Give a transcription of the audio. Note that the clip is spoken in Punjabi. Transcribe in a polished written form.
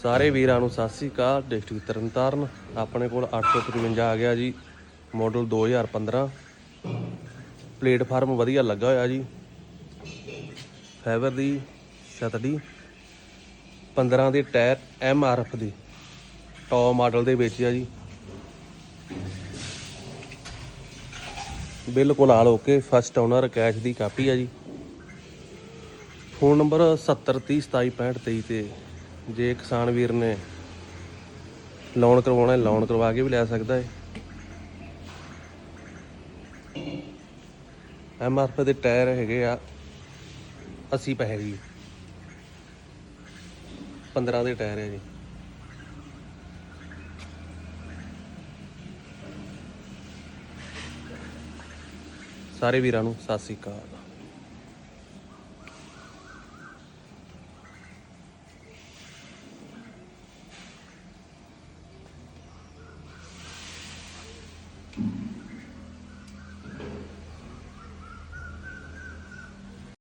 ਸਾਰੇ ਵੀਰਾਂ ਨੂੰ ਸਤਿ ਸ੍ਰੀ ਅਕਾਲ। ਡਿਸਟ੍ਰਿਕਟ ਤਰਨਤਾਰਨ ਆਪਣੇ ਕੋਲ 853 ਆ ਗਿਆ ਜੀ, ਮਾਡਲ 2015। ਪਲੇਟਫਾਰਮ ਵਧੀਆ ਲੱਗਾ ਹੋਇਆ ਜੀ, ਫਾਈਬਰ ਦੀ ਛਤੜੀ, 15 ਦੇ ਟਾਇਰ, MRF ਦੀ ਟੌਪ ਮਾਡਲ ਦੇ ਵਿੱਚ ਆ ਜੀ। ਬਿਲਕੁਲ ਹਾਲ ਓਕੇ, ਫਸਟ ਓਨਰ, ਕੈਸ਼ ਦੀ ਕਾਪੀ ਆ ਜੀ। ਫੋਨ ਨੰਬਰ 7030276523 ਤੇ ਜੇ ਕਿਸਾਨ ਵੀਰ ਨੇ ਲੋਨ ਕਰਵਾਉਣਾ, ਲੋਨ ਕਰਵਾ ਕੇ ਵੀ ਲੈ ਸਕਦਾ ਹੈ। MRF ਦੇ ਟਾਇਰ ਹੈਗੇ ਆ 80 ਪੈਸੇ ਜੀ, 15 ਦੇ ਟਾਇਰ ਹੈ ਜੀ। ਸਾਰੇ ਵੀਰਾਂ ਨੂੰ ਸਤਿ ਸ੍ਰੀ ਅਕਾਲ।